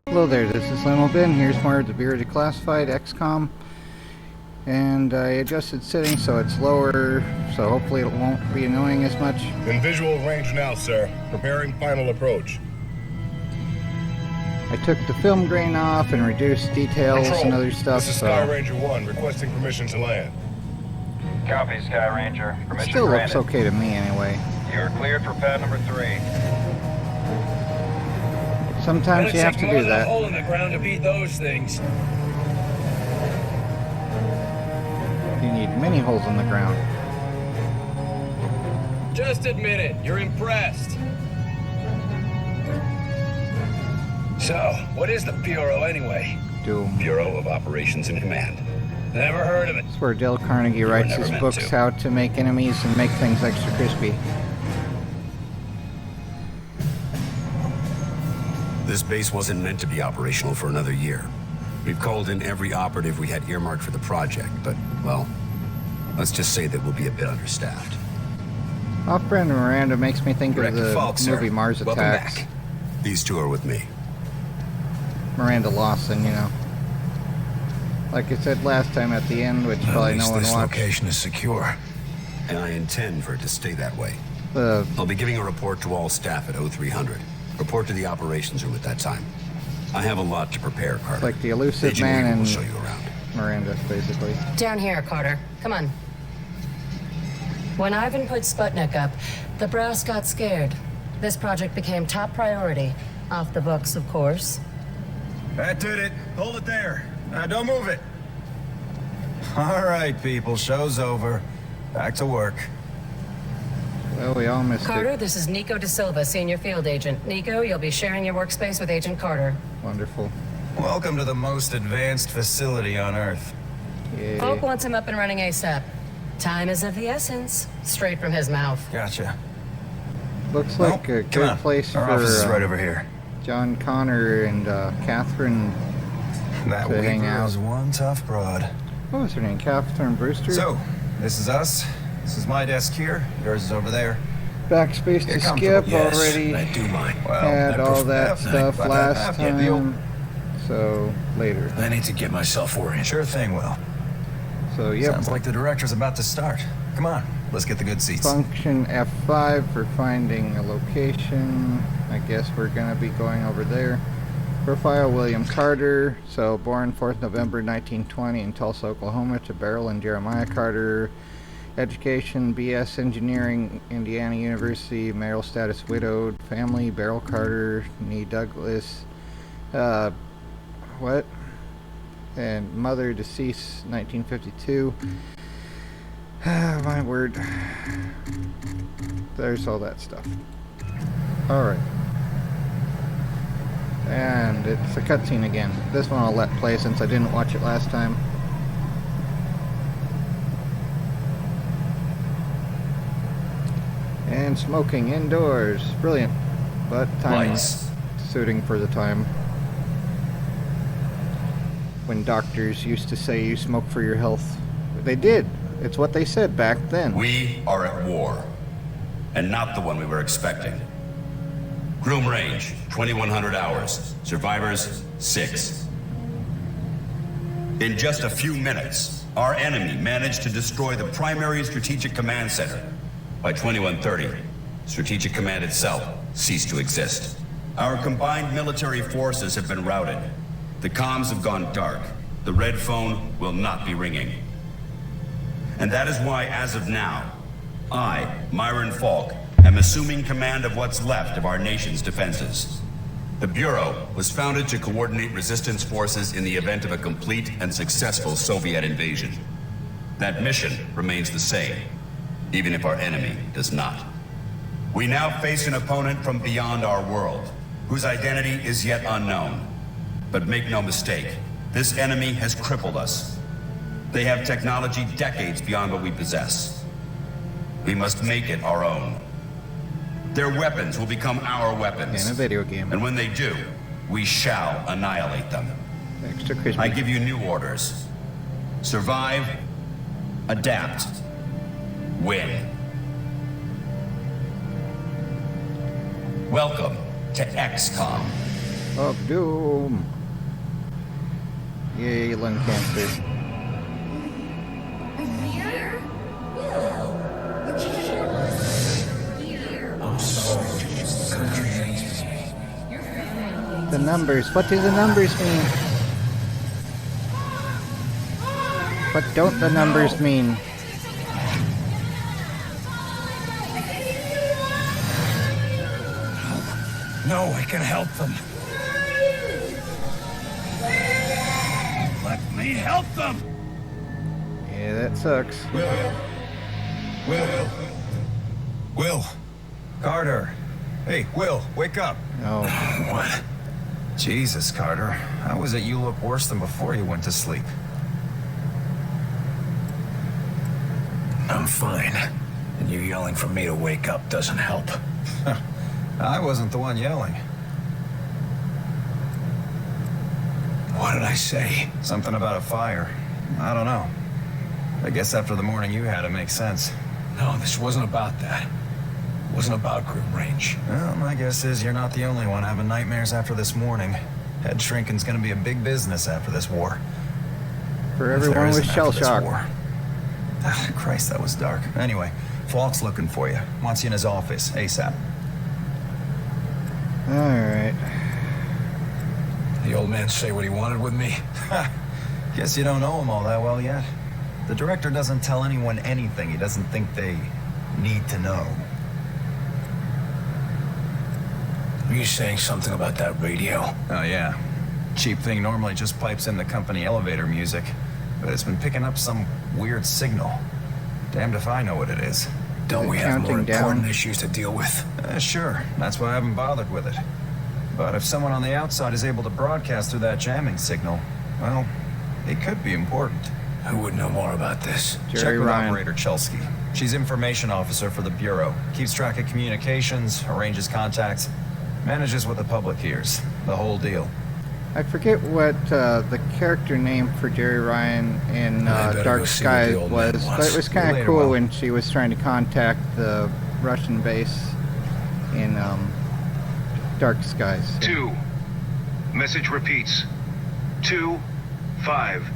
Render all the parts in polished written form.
Hello there, this is Limo Ben. Here's more of the Bureau Declassified XCom. And I adjusted settings so it's lower, so hopefully it won't be annoying as much. In visual range now, sir. Preparing final approach. I took the film grain off and reduced details Control. and other stuff. This is Sky Ranger 1, requesting permission to land. Copy, Sky Ranger. Permission Still granted. looks okay to me anyway. You're cleared for pad number 3. Sometimes you have to do that. A hole in the ground to beat those things. You need many holes in the ground. Just admit it. You're impressed. So, what is the Bureau anyway? Doom. Bureau of Operations and Command. Never heard of it. That's where Dale Carnegie writes never his meant books to. how to make enemies and make things extra crispy. This base wasn't meant to be operational for another year. We've called in every operative we had earmarked for the project, but, well, let's just say that we'll be a bit understaffed. Off-brand Miranda makes me think of the Fault, sir. movie Mars Welcome Attacks. back. These two are with me. Miranda Lawson, you know. Like I said last time at the end, which probably no one this watched. location is secure. And I intend for it to stay that way. The I'll be giving a report to all staff at 0300. Report to the operations room at that time. I have a lot to prepare, Carter. like the elusive Agent man Weaver will and show you around. Miranda, basically. Down here, Carter. Come on. When Ivan put Sputnik up, the brass got scared. This project became top priority. Off the books, of course. That did it. Hold it there. Don't move it. All right, people. Show's over. Back to work. Well, we all missed Carter, it. this is Nico De Silva, Senior Field Agent. Nico, you'll be sharing your workspace with Agent Carter. Wonderful. Welcome to the most advanced facility on Earth. Yay. Folk wants him up and running ASAP. Time is of the essence. Straight from his mouth. Gotcha. Looks like a Come good on. place Our for office is right over here. John Connor and Catherine. That to hang Weaver out. is one tough broad. What was her name? Catherine Brewster? So, this is us. This is my desk here. Yours is over there. Backspace to Get skip comfortable. already. I do mine. Well, Had all that nothing stuff but last that deal. time. So, later. I need to get myself oriented. Sure thing, Will. So, yep. Sounds like the director's about to start. Come on, let's get the good seats. Function F5 for finding a location. I guess we're going to be going over there. Profile William Carter. So, born 4th November 1920 in Tulsa, Oklahoma to Beryl and Jeremiah Carter. Education, BS Engineering, Indiana University. Marital status, widowed. Family, Beryl Carter, Nee Douglas. What? And mother, deceased, 1952. My word. There's all that stuff. Alright. And it's a cutscene again. This one I'll let play since I didn't watch it last time. And smoking indoors. Brilliant. But time Lights. suiting for the time. When doctors used to say you smoke for your health. They did. It's what they said back then. We are at war, and not the one we were expecting. Groom range, 2100 hours. Survivors, 6. In just a few minutes, our enemy managed to destroy the primary strategic command center. By 2130, Strategic Command itself ceased to exist. Our combined military forces have been routed. The comms have gone dark. The red phone will not be ringing. And that is why, as of now, I, Myron Falk, am assuming command of what's left of our nation's defenses. The Bureau was founded to coordinate resistance forces in the event of a complete and successful Soviet invasion. That mission remains the same, even if our enemy does not. We now face an opponent from beyond our world, whose identity is yet unknown. But make no mistake, this enemy has crippled us. They have technology decades beyond what we possess. We must make it our own. Their weapons will become our weapons. In a video game. And when they do, we shall annihilate them. Extra crispy. I give you new orders. Survive, adapt, win. Welcome to XCom, of Doom. Yay, lung cancer. The numbers. What do the numbers mean? What don't the numbers mean? No, I can help them. Let me help them! Yeah, that sucks. Will. Carter. Hey, Will, wake up. Oh, What? Jesus, Carter. How is it you look worse than before you went to sleep? I'm fine. And you yelling for me to wake up doesn't help. I wasn't the one yelling. What did I say? Something about a fire. I don't know. I guess after the morning you had, it makes sense. No, this wasn't about that. It wasn't about Grim Range. Well, my guess is you're not the only one having nightmares after this morning. Head shrinking's gonna be a big business after this war. for If there everyone with isn't shell after this shock. war. Ah, Christ, that was dark. Anyway, Falk's looking for you. Wants you in his office, ASAP. Alright. The old man say what he wanted with me? Guess you don't know him all that well yet. The director doesn't tell anyone anything he doesn't think they need to know. Were you saying something about that radio? Oh, yeah. Cheap thing normally just pipes in the company elevator music, but it's been picking up some weird signal. Damned if I know what it is. Don't we have more counting down? important issues to deal with? Sure, that's why I haven't bothered with it. But if someone on the outside is able to broadcast through that jamming signal, well, it could be important. Who would know more about this? Check Jerry with Ryan. Operator Chelsky. She's information officer for the Bureau. Keeps track of communications, arranges contacts, manages what the public hears. The whole deal. I forget what the character name for Jerry Ryan in I better Dark go see what Skies the old was, man but wants. it was See kind you of later, cool Will. when she was trying to contact the Russian base in Dark Skies. 2. Message repeats. 250.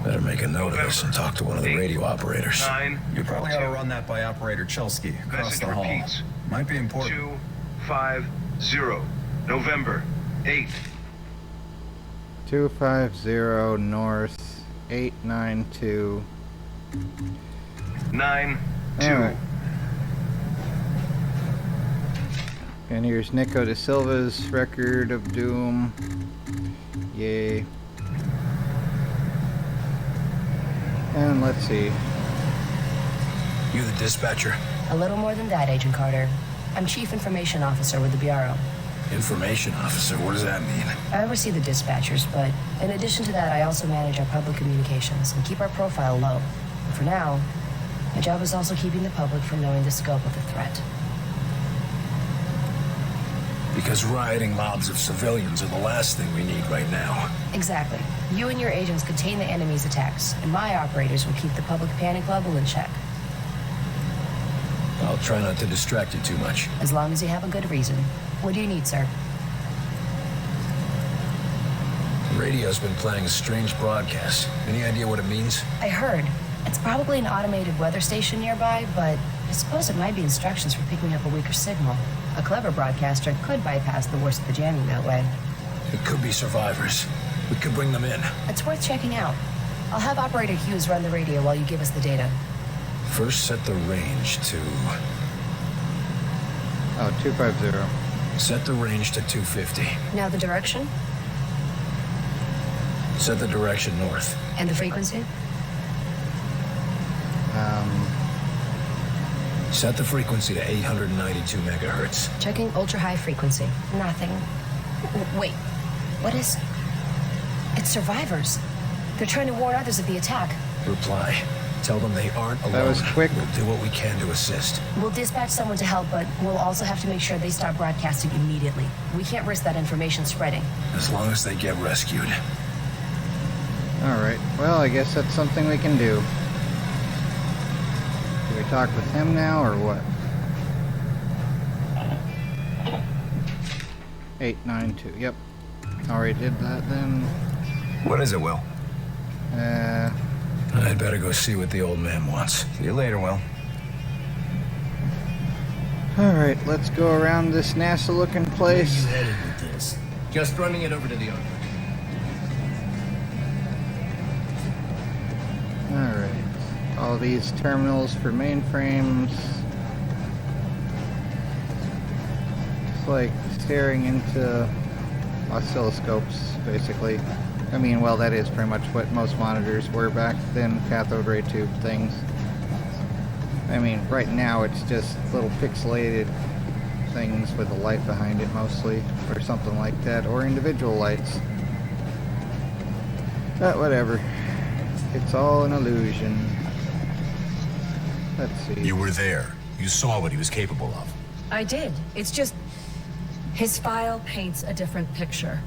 Better make a note of this and talk to one of the radio operators. 9. You probably ought to run that by Operator Chelsky across Message the hall. repeats. Might be important. 250. November 8th. 250 North 892. 9-2. Alright. And here's Nico De Silva's record of doom. Yay. And let's see. You the dispatcher? A little more than that, Agent Carter. I'm Chief Information Officer with the Bureau. Information officer, what does that mean? I oversee the dispatchers, but in addition to that, I also manage our public communications and keep our profile low. And for now, my job is also keeping the public from knowing the scope of the threat. Because rioting mobs of civilians are the last thing we need right now. Exactly. You and your agents contain the enemy's attacks, and my operators will keep the public panic level in check. I'll try not to distract you too much. As long as you have a good reason. What do you need, sir? The radio's been playing a strange broadcast. Any idea what it means? I heard. It's probably an automated weather station nearby, but I suppose it might be instructions for picking up a weaker signal. A clever broadcaster could bypass the worst of the jamming that way. It could be survivors. We could bring them in. It's worth checking out. I'll have Operator Hughes run the radio while you give us the data. First, set the range to... Oh, 250. Set the range to 250. Now the direction Set the direction north. and the frequency. Set the frequency to 892 megahertz. Checking ultra-high frequency. Nothing. Wait. What is... It's survivors. They're trying to warn others of the attack. Reply. Tell them they aren't alone. That was quick. We'll do what we can to assist. We'll dispatch someone to help, but we'll also have to make sure they stop broadcasting immediately. We can't risk that information spreading. As long as they get rescued. Alright, well, I guess that's something we can do. Do we talk with him now, or what? 892. Yep. Already did that then. What is it, Will? I'd better go see what the old man wants. See you later, Will. Alright, let's go around this NASA-looking place. Where you headed with this? Just running it over to the owner. Alright. All these terminals for mainframes. It's like staring into oscilloscopes, basically. I mean, well, that is pretty much what most monitors were back then, cathode ray tube things. I mean, right now it's just little pixelated things with a light behind it mostly, or something like that, or individual lights. But whatever. It's all an illusion. Let's see. You were there. You saw what he was capable of. I did. It's just... his file paints a different picture.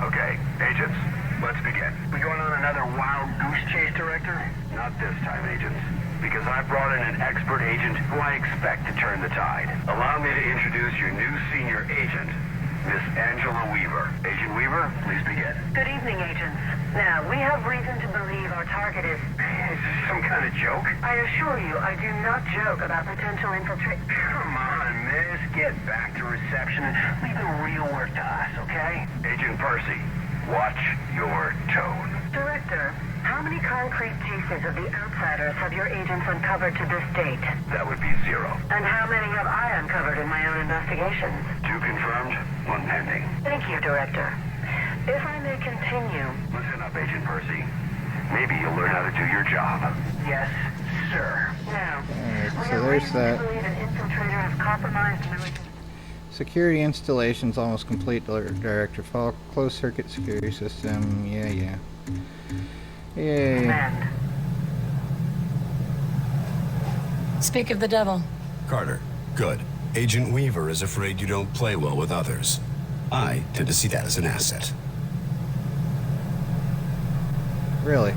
Okay, agents, let's begin. We going on another wild goose chase, Director? Not this time, agents. Because I brought in an expert agent who I expect to turn the tide. Allow me to introduce your new senior agent, Miss Angela Weaver. Agent Weaver, please begin. Good evening, agents. Now, we have reason to believe our target is... Is this some kind of joke? I assure you, I do not joke about potential infiltration. Come on, miss. Get back to reception and leave the real work to us, okay? Agent Percy, watch your tone. Director, how many concrete cases of the outsiders have your agents uncovered to this date? That would be 0. And how many have I uncovered in my own investigations? 2 confirmed, 1 pending. Thank you, Director. If I may continue... Listen up, Agent Percy. Maybe you'll learn how to do your job. Yes, sir. Now, Alright, we so have there's reason that. to believe an infiltrator has compromised military... Security installations almost complete, Director. Follow closed circuit security system. Yeah. Yay. Command. Speak of the devil. Carter, good. Agent Weaver is afraid you don't play well with others. I tend to see that as an asset. Really?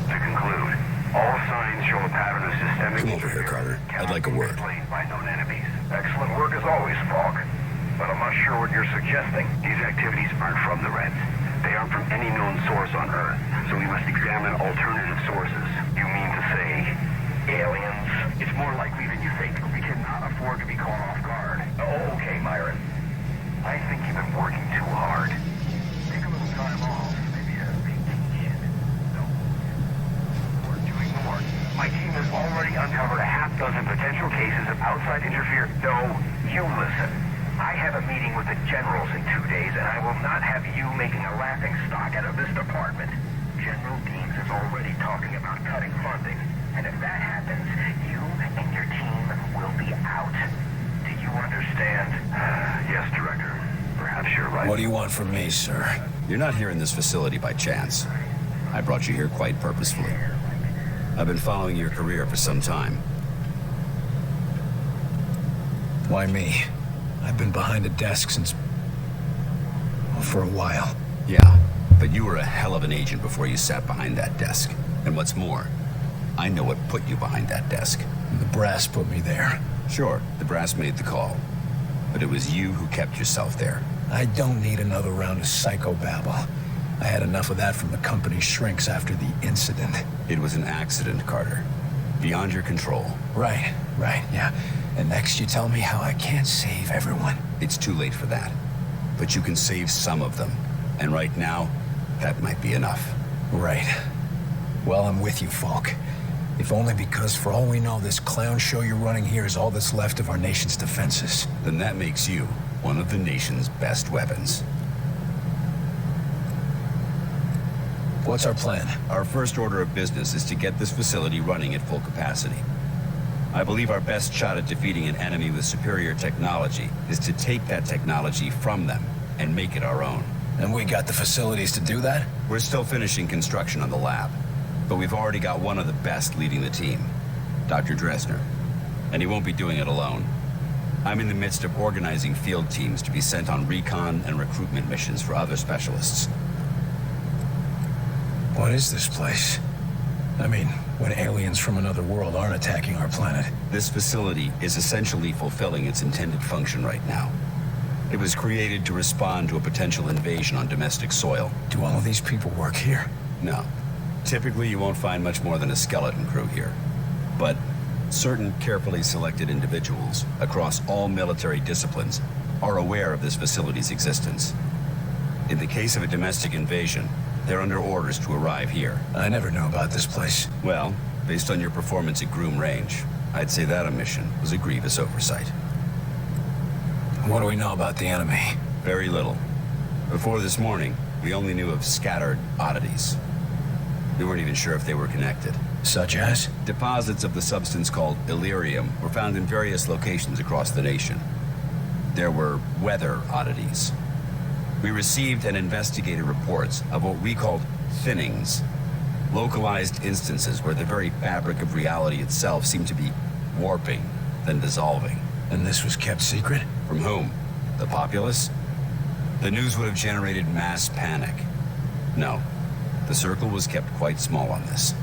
To conclude, all signs show a pattern of systemic... Come over here, Carter. I'd like a word. ...explained by known enemies. Excellent work as always, Falk. But I'm not sure what you're suggesting. These activities aren't from the Reds. They aren't from any known source on Earth. So we must examine alternative sources. You mean to say aliens? It's more likely than you think. We cannot afford to be caught off guard. Oh, okay, Myron. I think you've been working too hard. Take a little time off. Maybe a vacation. No. We're doing more. My team has already uncovered a half dozen potential cases of outside interference. No, you listen. I have a meeting with the generals in 2 days, and I will not have you making a laughing stock out of this department. General Deans is already talking about cutting funding, and if that happens, you and your team will be out. Do you understand? Yes, Director. Perhaps you're right. What do you want from me, sir? You're not here in this facility by chance. I brought you here quite purposefully. I've been following your career for some time. Why me? I've been behind a desk since... well, for a while. Yeah, but you were a hell of an agent before you sat behind that desk. And what's more, I know what put you behind that desk. The brass put me there. Sure, the brass made the call. But it was you who kept yourself there. I don't need another round of psychobabble. I had enough of that from the company's shrinks after the incident. It was an accident, Carter. Beyond your control. Right, yeah. And next you tell me how I can't save everyone. It's too late for that. But you can save some of them. And right now, that might be enough. Right. Well, I'm with you, Falk. If only because, for all we know, this clown show you're running here is all that's left of our nation's defenses. Then that makes you one of the nation's best weapons. What's our plan? Our first order of business is to get this facility running at full capacity. I believe our best shot at defeating an enemy with superior technology is to take that technology from them and make it our own. And we got the facilities to do that? We're still finishing construction on the lab, but we've already got one of the best leading the team, Dr. Dresner. And he won't be doing it alone. I'm in the midst of organizing field teams to be sent on recon and recruitment missions for other specialists. What is this place? I mean, when aliens from another world aren't attacking our planet? This facility is essentially fulfilling its intended function right now. It was created to respond to a potential invasion on domestic soil. Do all of these people work here? No. Typically, you won't find much more than a skeleton crew here. But certain carefully selected individuals across all military disciplines are aware of this facility's existence. In the case of a domestic invasion, they're under orders to arrive here. I never knew about this place. Well, based on your performance at Groom Range, I'd say that omission was a grievous oversight. What do we know about the enemy? Very little. Before this morning, we only knew of scattered oddities. We weren't even sure if they were connected. Such as? Deposits of the substance called Illyrium were found in various locations across the nation. There were weather oddities. We received and investigated reports of what we called thinnings. Localized instances where the very fabric of reality itself seemed to be warping, then dissolving. And this was kept secret? From whom? The populace? The news would have generated mass panic. No. The circle was kept quite small on this.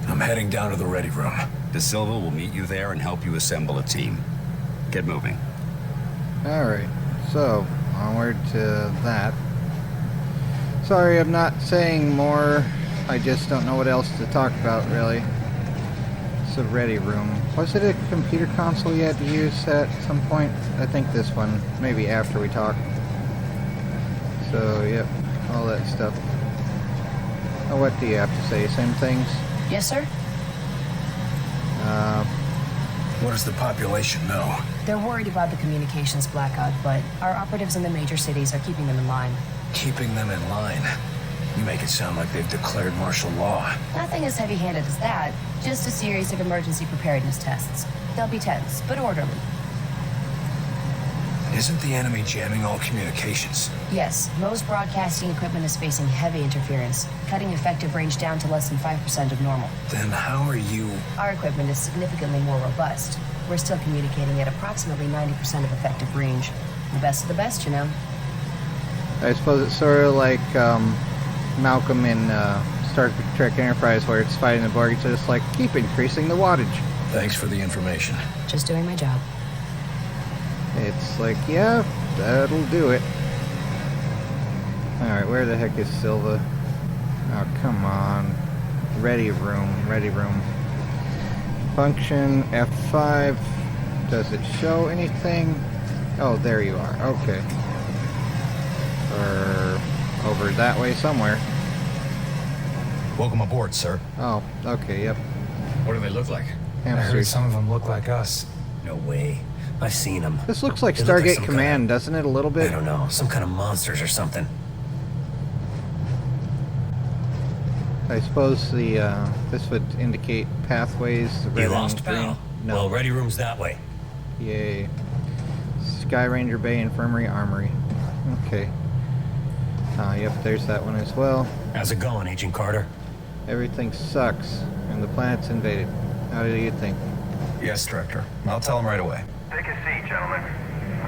I'm heading down to the ready room. De Silva will meet you there and help you assemble a team. Get moving. Alright, so onward to that. Sorry, I'm not saying more. I just don't know what else to talk about, really. It's a ready room. Was it a computer console you had to use at some point? I think this one. Maybe after we talk. So, yep. All that stuff. Oh, what do you have to say? Same things? Yes, sir? What does the population know? They're worried about the communications blackout, but our operatives in the major cities are keeping them in line. Keeping them in line? You make it sound like they've declared martial law. Nothing as heavy-handed as that. Just a series of emergency preparedness tests. They'll be tense, but orderly. Isn't the enemy jamming all communications? Yes, most broadcasting equipment is facing heavy interference, cutting effective range down to less than 5% of normal. Then how are you... Our equipment is significantly more robust. We're still communicating at approximately 90% of effective range. The best of the best, you know. I suppose it's sort of like Malcolm in Star Trek Enterprise, where it's fighting the Borg. It's just like, keep increasing the wattage. Thanks for the information. Just doing my job. It's like, yeah, that'll do it. Alright, where the heck is Silva? Oh, come on. Ready room, ready room. Function F5. Does it show anything? Oh, there you are. Okay. Or over that way somewhere. Welcome aboard, sir. Oh, okay, yep. What do they look like? I heard Hamsters. some of them look like us. No way. I've seen them. This looks like They look like Stargate some Command, doesn't it? A little I bit? don't know. Some kind of monsters or something. I suppose the this would indicate pathways. The red You and lost, green. pal? No. Well, ready room's that way. Yay. Sky Ranger Bay Infirmary Armory. Okay. Yep, there's that one as well. How's it going, Agent Carter? Everything sucks, and the planet's invaded. How do you think? Yes, Director. I'll tell him right away. Take a seat, gentlemen.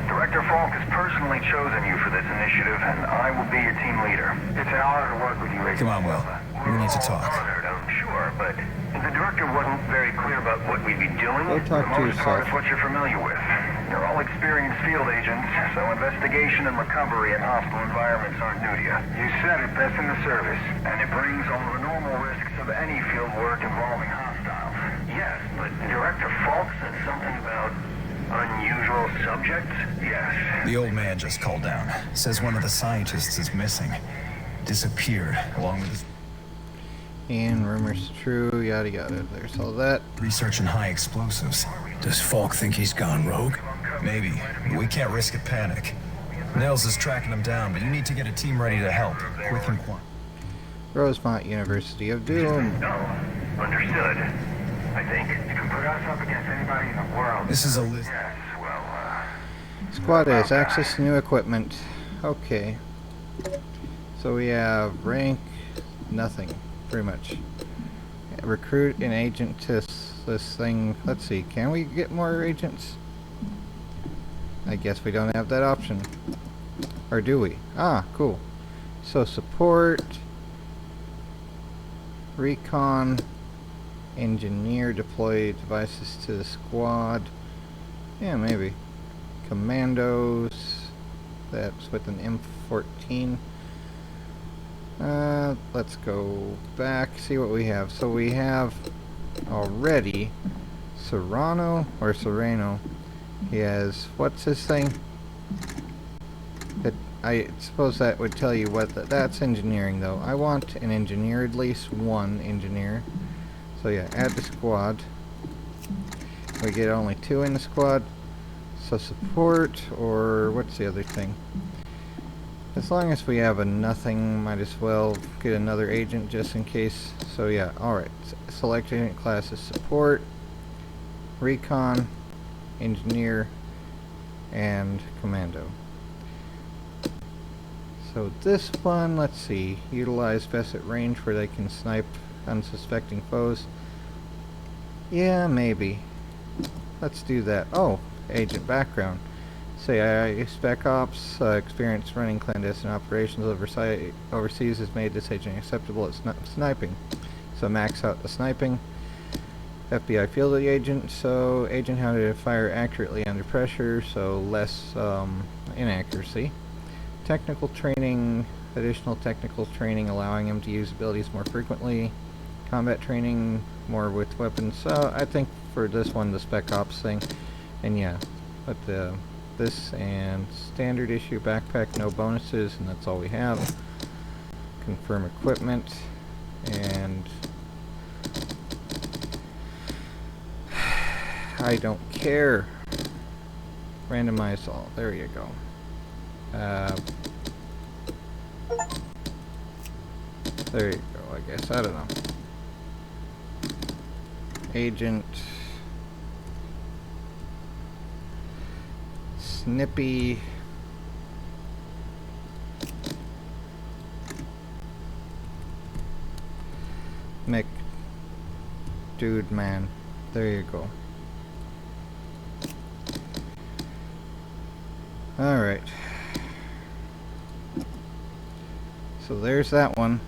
Director Falk has personally chosen you for this initiative, and I will be your team leader. It's an honor to work with you, Agent. Come on, Will. We need to talk. Honored, I'm sure, but the director wasn't very clear about what we'd be doing. Go talk the to most part yourself. is what you're familiar with. You're all experienced field agents, so investigation and recovery in hostile environments aren't new to you. You said it, best in the service, and it brings all the normal risks of any field work involving hostiles. Yes, but Director Falk said something about unusual subjects? Yes. The old man just called down. Says one of the scientists is missing. Disappeared, along with his And rumors true, yada yada. There's all that. research in high explosives. Does Falk think he's gone rogue? Maybe, but we can't risk a panic. Nels is tracking him down, but you need to get a team ready to help. Quick and quiet. Rosemont University of Doom. No. Understood. I think you can put us up against anybody in the world. This is a list. Yes, well, Squad has access to new equipment. Okay. So we have rank, nothing, pretty much. Recruit an agent to this thing. Let's see, can we get more agents? I guess we don't have that option. Or do we? Ah, cool. So support, Recon. Engineer, deploy devices to the squad. Yeah, maybe. Commandos. That's with an M14. Let's go back, see what we have. So we have already Serrano. He has, what's his thing? I suppose that would tell you what that's engineering though. I want an engineer, at least one engineer. So yeah, add the squad. We get only 2 in the squad. So support, or what's the other thing? As long as we have a nothing, might as well get another agent just in case. So yeah, alright. Select agent classes: support, recon, engineer, and commando. So this one, let's see, utilize vests at range where they can snipe unsuspecting foes. Yeah, maybe. Let's do that. Oh, agent background. Say I Spec Ops experience running clandestine operations overseas has made this agent acceptable at sniping. So max out the sniping. FBI field agent, so agent how to fire accurately under pressure, so less inaccuracy. Technical training, additional technical training allowing him to use abilities more frequently. Combat training, more with weapons. So I think for this one, the Spec Ops thing. And yeah, but this and standard issue backpack, no bonuses, and that's all we have. Confirm equipment, and I don't care. Randomize all. There you go. There you go, I guess. I don't know. Agent Snippy Dude man. There you go. Alright. So there's that one.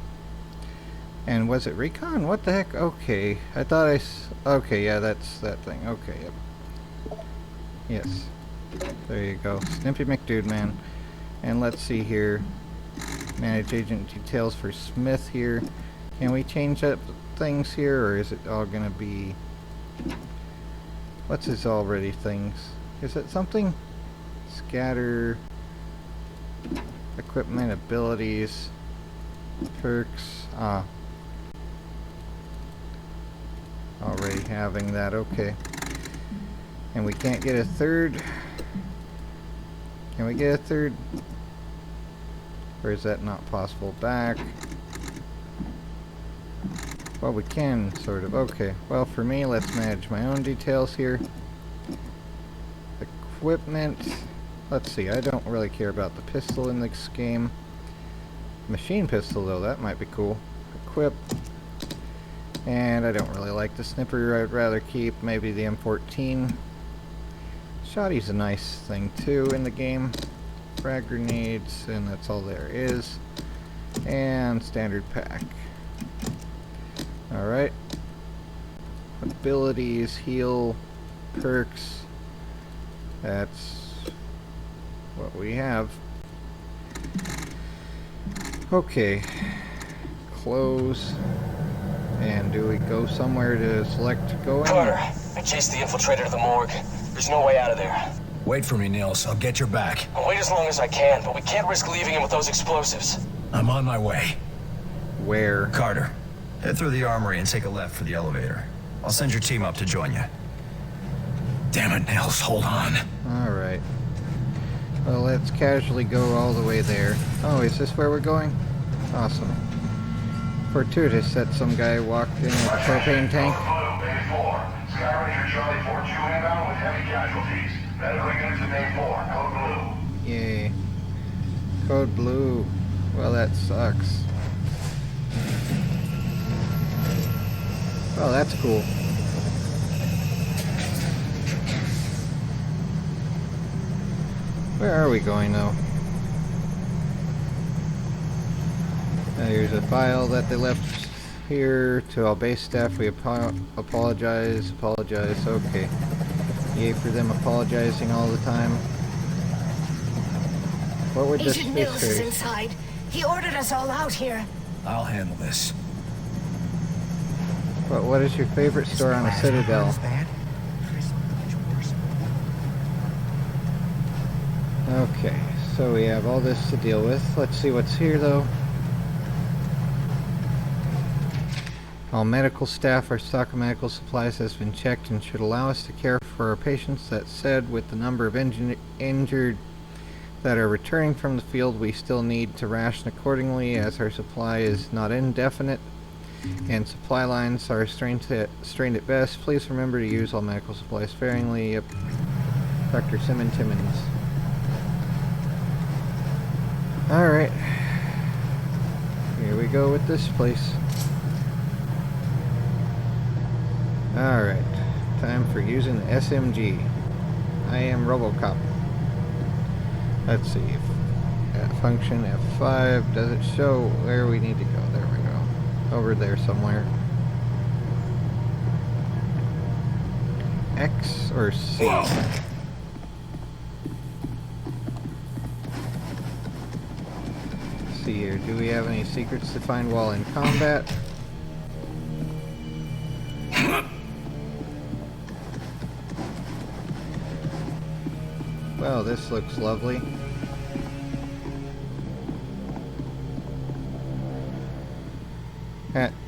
And was it recon? What the heck? Okay. I thought okay, yeah, that's that thing. Okay, yep. Yes. There you go. Snippy McDude man. And let's see here. Manage agent details for Smith here. Can we change up things here, or is it all gonna be... What's his already things? Is it something? Scatter... Equipment, abilities... Perks... Already having that, okay. And we can't get a third... Can we get a third? Or is that not possible? Back... Well, we can, sort of. Okay. Well, for me, let's manage my own details here. Equipment. Let's see. I don't really care about the pistol in this game. Machine pistol, though. That might be cool. Equip. And I don't really like the snipper. I'd rather keep maybe the M14. Shotty's a nice thing, too, in the game. Frag grenades, and that's all there is. And standard pack. Alright. Abilities, heal, perks. That's what we have. Okay. Close. And do we go somewhere to select going? Carter, I chased the infiltrator to the morgue. There's no way out of there. Wait for me, Nils. I'll get your back. I'll wait as long as I can, but we can't risk leaving him with those explosives. I'm on my way. Where? Carter, head through the armory and take a left for the elevator. I'll send your team up to join you. Damn it, Nils. Hold on. Alright. Well, let's casually go all the way there. Oh, is this where we're going? Awesome. Fortuitous that some guy walked in with a propane tank. Base 4. Skyranger Charlie 4-2 inbound with heavy casualties. Medical units in Base 4. Code blue. Yay. Code blue. Well, that sucks. Oh, that's cool. Where are we going, though? There's a file that they left here. To all base staff, we apologize. Okay. Yay for them apologizing all the time. What would this Agent Mills is say? inside. He ordered us all out here. I'll handle this. What is your favorite store on the Citadel? Okay, so we have all this to deal with. Let's see what's here, though. All medical staff, our stock of medical supplies has been checked and should allow us to care for our patients. That said, with the number of injured that are returning from the field, we still need to ration accordingly, as our supply is not indefinite and supply lines are strained at best. Please remember to use all medical supplies sparingly. Yep. Dr. Timmons. Alright. Here we go with this place. Alright. Time for using the SMG. I am RoboCop. Let's see. Function F5. Does it show where we need to go? There we go. Over there somewhere. X or C? See here, do we have any secrets to find while in combat? Well, this looks lovely.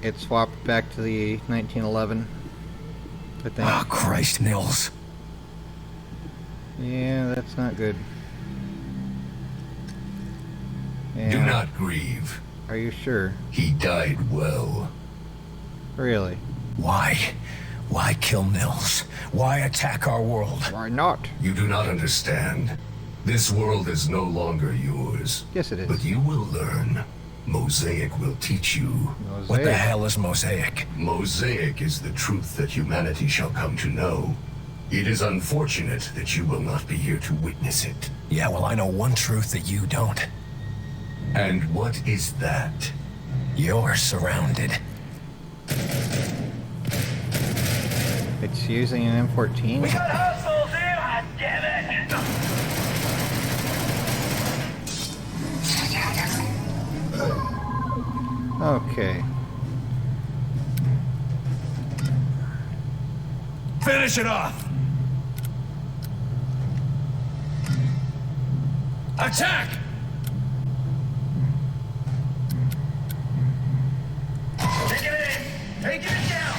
It swapped back to the 1911, I think. Oh, Christ, Mills. Yeah, that's not good. Yeah. Do not grieve. Are you sure? He died well. Really? Why? Why kill Mills? Why attack our world? Why not? You do not understand. This world is no longer yours. Yes, it is. But you will learn. Mosaic will teach you. Mosaic. What the hell is Mosaic? Mosaic is the truth that humanity shall come to know. It is unfortunate that you will not be here to witness it. Yeah, well, I know one truth that you don't. And what is that? You're surrounded. It's using an M14? We got hostiles here! God damn it! Okay. Finish it off! Attack! Take it in! Take it down!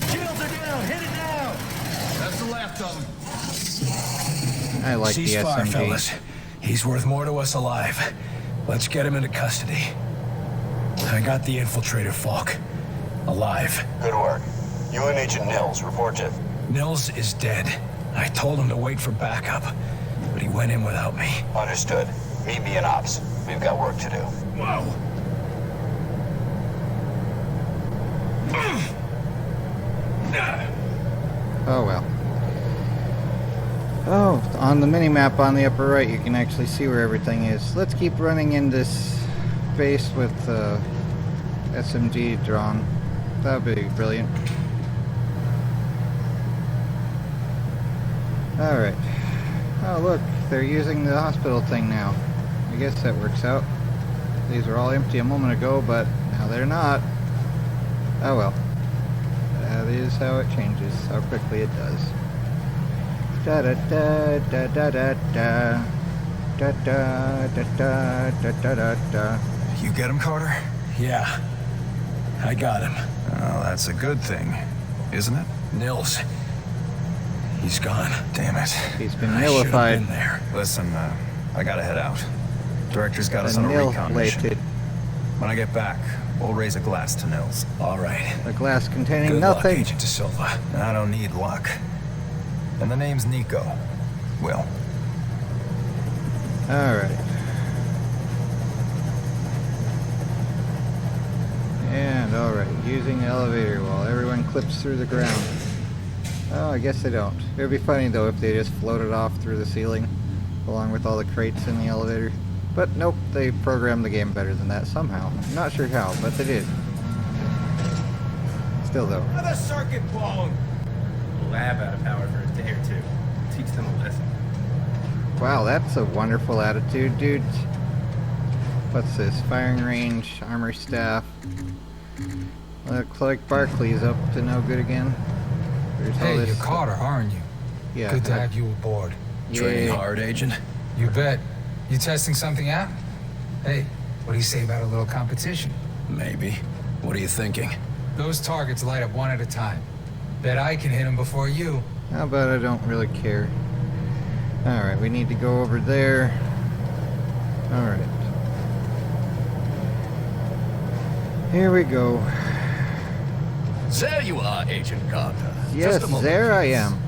Shields are down! Hit it now! That's the last of them. I like the Ceasefire, SMG. fellas. He's worth more to us alive. Let's get him into custody. I got the infiltrator, Falk. Alive. Good work. You and Agent Nils, report to... Nils is dead. I told him to wait for backup, but he went in without me. Understood. Meet me in ops. We've got work to do. Whoa. Oh well. Oh, on the mini-map on the upper right you can actually see where everything is. Let's keep running in this base with SMG drawn. That would be brilliant. Alright. Oh look, they're using the hospital thing now. I guess that works out. These were all empty a moment ago, but now they're not. Oh well. That is how it changes, how quickly it does. Da da da da da da da da da da da da da da. You get him, Carter? Yeah. I got him. Oh, that's a good thing, isn't it? Nils. He's gone. Damn it. He's been I should have nillified. been there. Listen, I gotta head out. Director's got us on a recon mission. Annihilated. When I get back, we'll raise a glass to Nils. All right. A glass containing Good luck, nothing. Agent De Silva. I don't need luck. And the name's Nico. Will. Alright. And alright, using the elevator while everyone clips through the ground. Oh, I guess they don't. It would be funny though if they just floated off through the ceiling along with all the crates in the elevator. But nope, they programmed the game better than that somehow. I'm not sure how, but they did. Still though. Another circuit blown! The lab out of power for a day or two. Teach them a lesson. Wow, that's a wonderful attitude, dude. What's this? Firing range, armor staff. Looks like Barclay's up to no good again. There's all Hey, this you're Carter, aren't you? Yeah. Good to have you aboard. Training hard, Agent? You bet. You testing something out? Hey, what do you say about a little competition? Maybe. What are you thinking? Those targets light up one at a time. Bet I can hit them before you. How about I don't really care? Alright, we need to go over there. Alright. Here we go. There you are, Agent Carter. Yes, Just a moment, there I please. am.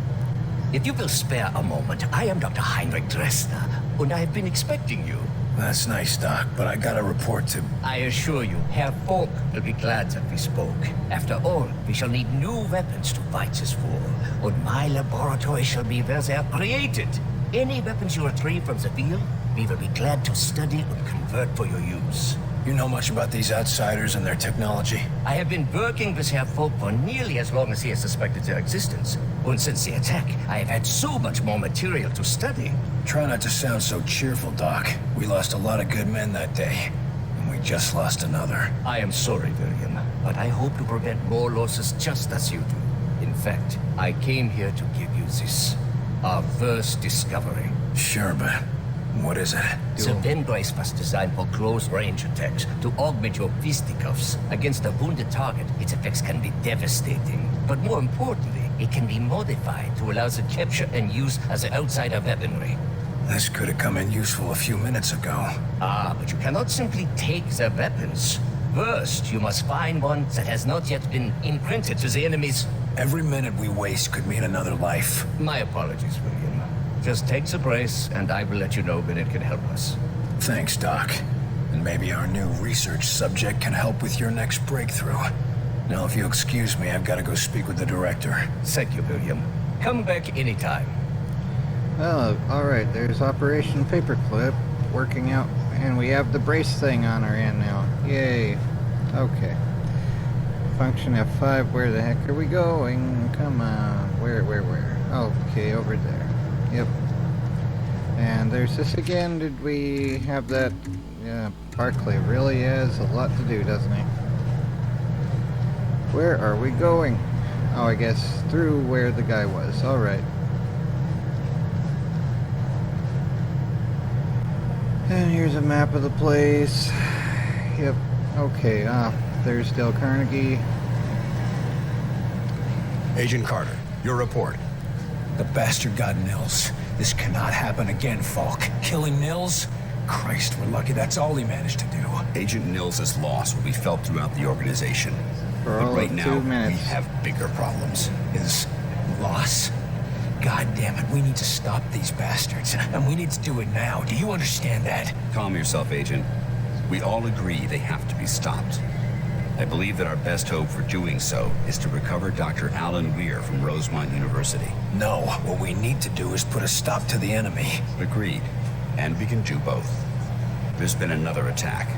If you will spare a moment, I am Dr. Heinrich Dresner, and I have been expecting you. That's nice, Doc, but I got a report to... I assure you, Herr Falk will be glad that we spoke. After all, we shall need new weapons to fight this war, and my laboratory shall be where they are created. Any weapons you retrieve from the field, we will be glad to study and convert for your use. You know much about these outsiders and their technology? I have been working with Herr Falk for nearly as long as he has suspected their existence. And since the attack, I have had so much more material to study. Try not to sound so cheerful, Doc. We lost a lot of good men that day, and we just lost another. I am sorry, William, but I hope to prevent more losses just as you do. In fact, I came here to give you this. Our first discovery. Sure, but what is it? The pen brace was designed for close-range attacks to augment your fisticuffs. Against a wounded target, its effects can be devastating. But more importantly, it can be modified to allow the capture and use as an outsider weaponry. This could have come in useful a few minutes ago. Ah, but you cannot simply take the weapons. First, you must find one that has not yet been imprinted to the enemy's... Every minute we waste could mean another life. My apologies, William. Just take the brace, and I will let you know when it can help us. Thanks, Doc. And maybe our new research subject can help with your next breakthrough. Now, if you'll excuse me, I've got to go speak with the director. Thank you, William. Come back anytime. Well, alright, there's Operation Paperclip working out, and we have the brace thing on our end now. Yay. Okay. Function F5, where the heck are we going? Come on. Where? Okay, over there. Yep. And there's this again. Did we have that? Yeah, Barclay really has a lot to do, doesn't he? Where are we going? Oh, I guess through where the guy was. Alright. And here's a map of the place. Yep. Okay, there's Dale Carnegie. Agent Carter, your report. The bastard got Nils. This cannot happen again, Falk. Killing Nils? Christ, we're lucky that's all he managed to do. Agent Nils' loss will be felt throughout the organization. For But all right of now, 2 we minutes. have bigger problems. His loss? God damn it, we need to stop these bastards. And we need to do it now. Do you understand that? Calm yourself, Agent. We all agree they have to be stopped. I believe that our best hope for doing so is to recover Dr. Alan Weir from Rosemont University. No, what we need to do is put a stop to the enemy. Agreed. And we can do both. There's been another attack.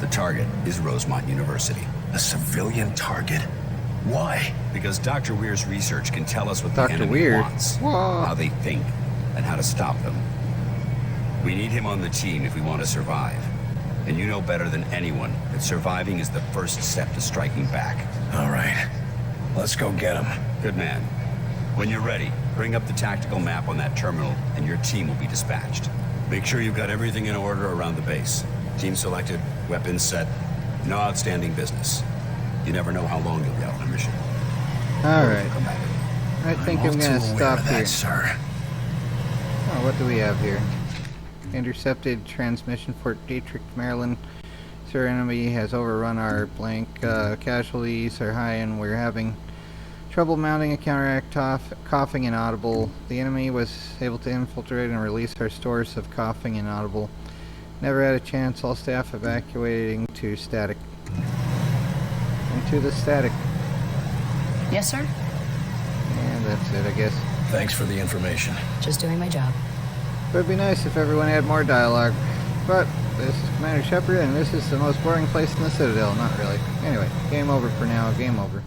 The target is Rosemont University. A civilian target? Why? Because Dr. Weir's research can tell us what Dr. the enemy Weir? wants, Whoa. how they think, and how to stop them. We need him on the team if we want to survive. And you know better than anyone that surviving is the first step to striking back. All right. Let's go get him. Good man. When you're ready, bring up the tactical map on that terminal and your team will be dispatched. Make sure you've got everything in order around the base. Team selected, weapons set, no outstanding business. You never know how long you'll be out on a mission. Alright. I think I'm gonna stop that, here. Sir. Oh, what do we have here? Intercepted transmission, Fort Detrick, Maryland. Sir, enemy has overrun our blank. Casualties are high and we're having trouble mounting a counteract, coughing inaudible. The enemy was able to infiltrate and release our stores of coughing inaudible. Never had a chance. All staff evacuating to static. Into the static. Yes, sir? And that's it, I guess. Thanks for the information. Just doing my job. It would be nice if everyone had more dialogue. But this is Commander Shepard, and this is the most boring place in the Citadel. Not really. Anyway, game over for now. Game over.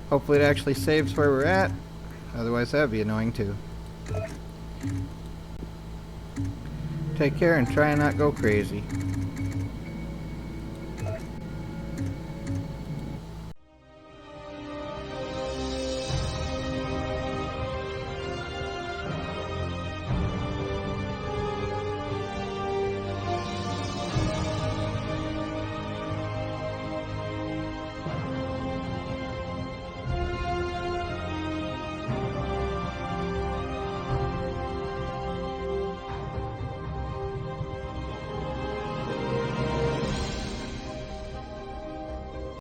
Hopefully it actually saves where we're at. Otherwise, that'd be annoying too. Take care and try and not go crazy.